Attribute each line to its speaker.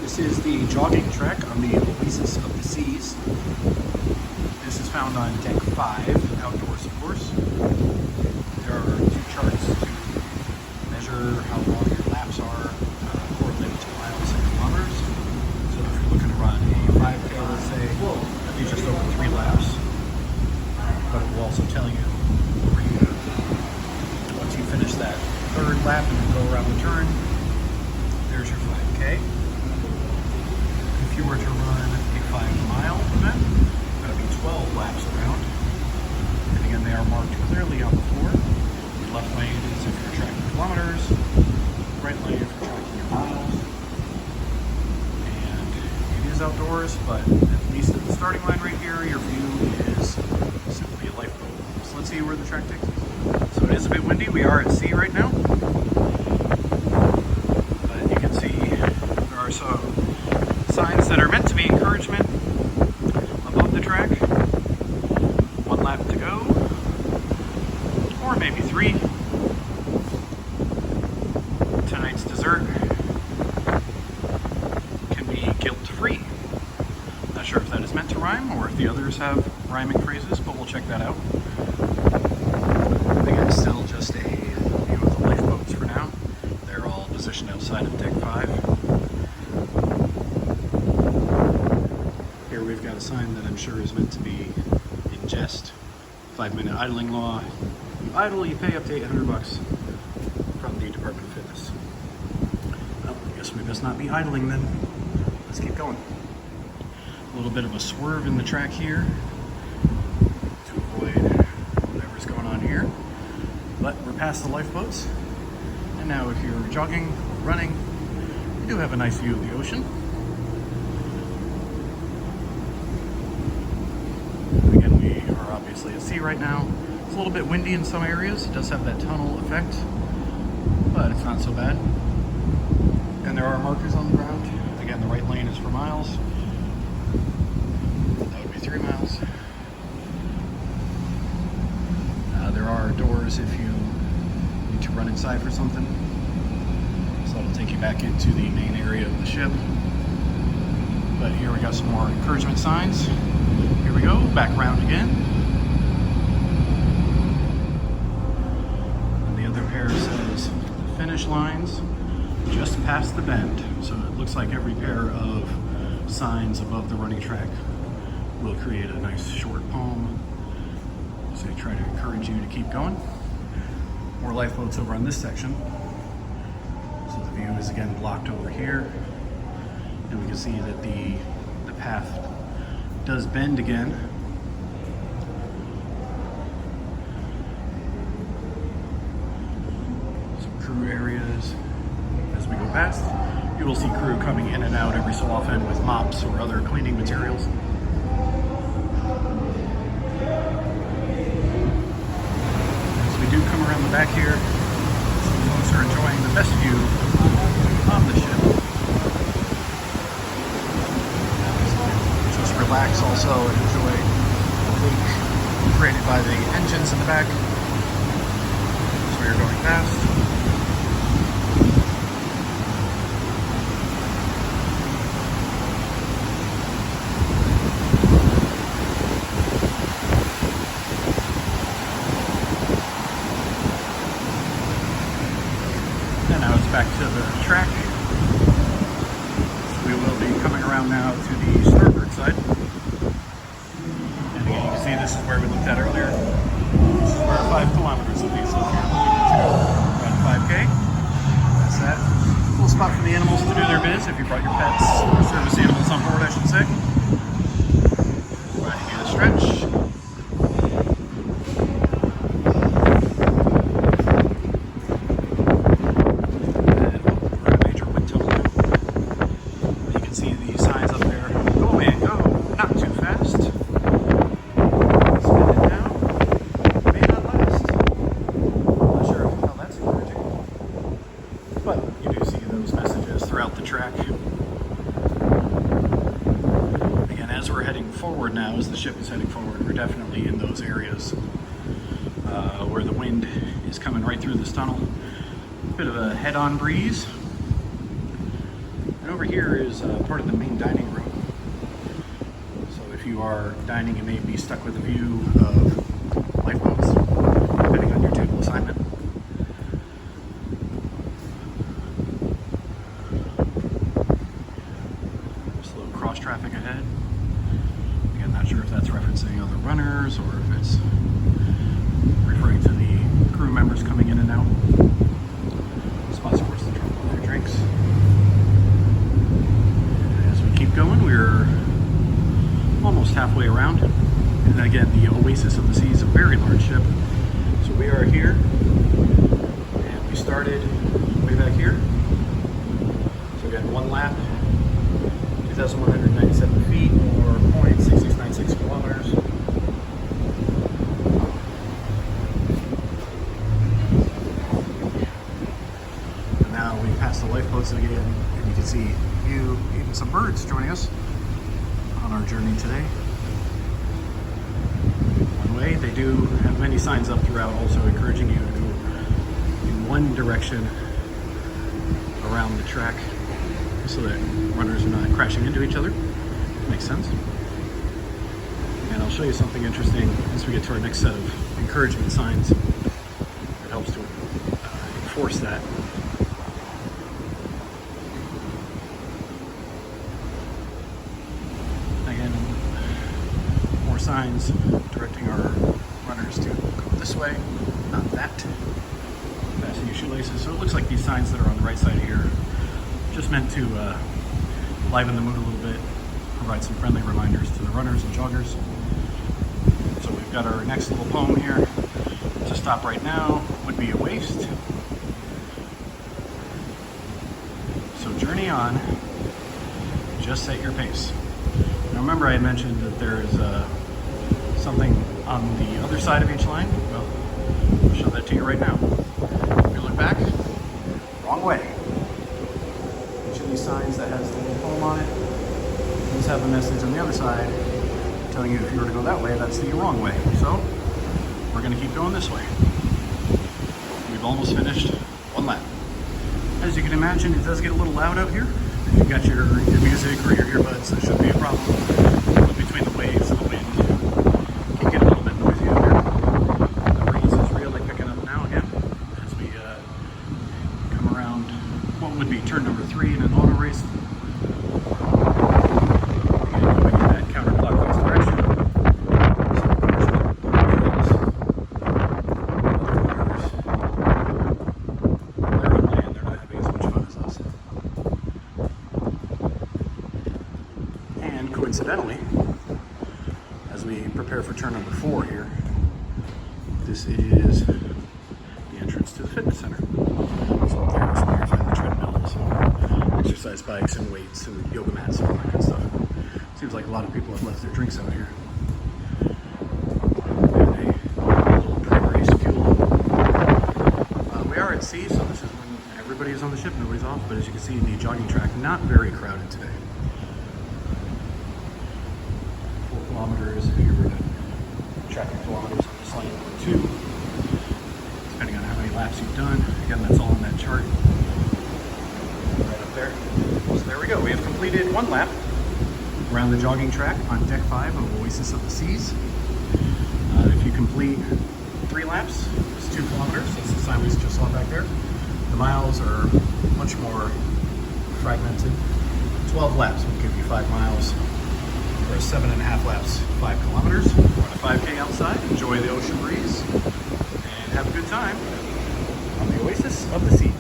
Speaker 1: This is the jogging track on the Oasis of the Seas. This is found on deck 5, outdoors of course. There are two charts to measure how long your laps are, correlated to miles and kilometers. So if you're looking to run a 5K, let's say, that'd be just over 3 laps. But it will also tell you over here, once you finish that 3rd lap and then go around the turn, there's your 5K. If you were to run a 5-mile event, that would be 12 laps around. And again, they are marked clearly on the floor. The left lane is if you're tracking kilometers, right lane if you're tracking your miles. And it is outdoors, but at least at the starting line right here, your view is simply a lifeboat. So let's see where the track takes us. So it is a bit windy. We are at sea right now. But you can see there are some signs that are meant to be encouragement above the track. 1 lap to go, or maybe 3. Tonight's dessert can be guilt-free. Not sure if that is meant to rhyme or if the others have rhyming phrases, but we'll check that out. Again, still just a view of the lifeboats for now. They're all positioned outside of deck 5. Here we've got a sign that I'm sure is meant to be in jest. 5-minute idling law. You idle, you pay up to $800 from the Department of Fitness. Well, I guess we must not be idling then. Let's keep going. A little bit of a swerve in the track here to avoid whatever's going on here. But we're past the lifeboats. And now if you're jogging or running, you do have a nice view of the ocean. Again, we are obviously at sea right now. It's a little bit windy in some areas. It does have that tunnel effect, but it's not so bad. And there are markers on the ground. Again, the right lane is for miles. That would be 3 miles. There are doors if you need to run inside for something. So that'll take you back into the main area of the ship. But here we got some more encouragement signs. Here we go, back around again. And the other pair says the finish line's just past the bend. So it looks like every pair of signs above the running track will create a nice short poem. So try to encourage you to keep going. More lifeboats over on this section. So the view is again blocked over here. And we can see that the path does bend again. Some crew areas as we go past. You will see crew coming in and out every so often with mops or other cleaning materials. As we do come around the back here, some folks are enjoying the best view on the ship. Relax also and enjoy the leak created by the engines in the back. So we are going past. And now it's back to the track. We will be coming around now to the starboard side. And again, you can see this is where we looked at earlier. This is where 5 kilometers will be. So if you're looking to run 5K, that's that. Cool spot for the animals to do their biz if you brought your pets or service animals on board, I should say. Try to get a stretch. But you do see those messages throughout the track. Again, as we're heading forward now, as the ship is heading forward, we're definitely in those areas where the wind is coming right through this tunnel. Bit of a head-on breeze. And over here is part of the main dining room. So if you are dining, you may be stuck with a view of lifeboats, depending on your table assignment. There's a little cross traffic ahead. Again, not sure if that's referencing other runners or if it's referring to the crew members coming in and out. Spots for us to drop off their drinks. As we keep going, we're almost halfway around. And again, the Oasis of the Sea is a very large ship. So we are here, and we started way back here. So again, one lap, 2,197 feet, or 0.6696 kilometers. And now we pass the lifeboats again, and you can see even some birds joining us on our journey today. One way, they do have many signs up throughout, also encouraging you to go in one direction around the track so that runners are not crashing into each other. Makes sense. And I'll show you something interesting as we get to our next set of encouragement signs that helps to enforce that. Again, more signs directing our runners to go this way, not that. Fasten your shoelaces. So it looks like these signs that are on the right side here just meant to liven the mood a little bit, provide some friendly reminders to the runners and joggers. So we've got our next little poem here. To stop right now would be a waste. So journey on, just set your pace. Now remember I had mentioned that there is something on the other side of each line. Well, I'll show that to you right now. If you look back, wrong way. Signs that has the little poem on it. These have the message on the other side telling you if you were to go that way, that's the wrong way. So we're going to keep going this way. We've almost finished one lap. As you can imagine, it does get a little loud out here. If you've got your music or your earbuds, that shouldn't be a problem. But between the waves and the wind, it can get a little bit noisy out here. The breeze is really picking up now again as we come around what would be turn number 3 in an auto race. Again, going in that counterclockwise direction. They're on land, they're not having as much fun as us. And coincidentally, as we prepare for turn number 4 here, this is the entrance to the fitness center. So up there is where you find the treadmills and exercise bikes and weights and yoga mats and all that kind of stuff. Seems like a lot of people have left their drinks out here. And a little pre-race fuel. We are at sea, so this is when everybody is on the ship, nobody's off. But as you can see, the jogging track, not very crowded today. 4 kilometers if you were to track your kilometers on this line, or 2. Depending on how many laps you've done. Again, that's all in that chart. Right up there. So there we go. We have completed 1 lap around the jogging track on deck 5 of Oasis of the Seas. If you complete 3 laps, it's 2 kilometers. That's the sign we just saw back there. The miles are much more fragmented. 12 laps will give you 5 miles. Or 7.5 laps, 5 kilometers. Run a 5K outside, enjoy the ocean breeze, and have a good time on the Oasis of the Sea.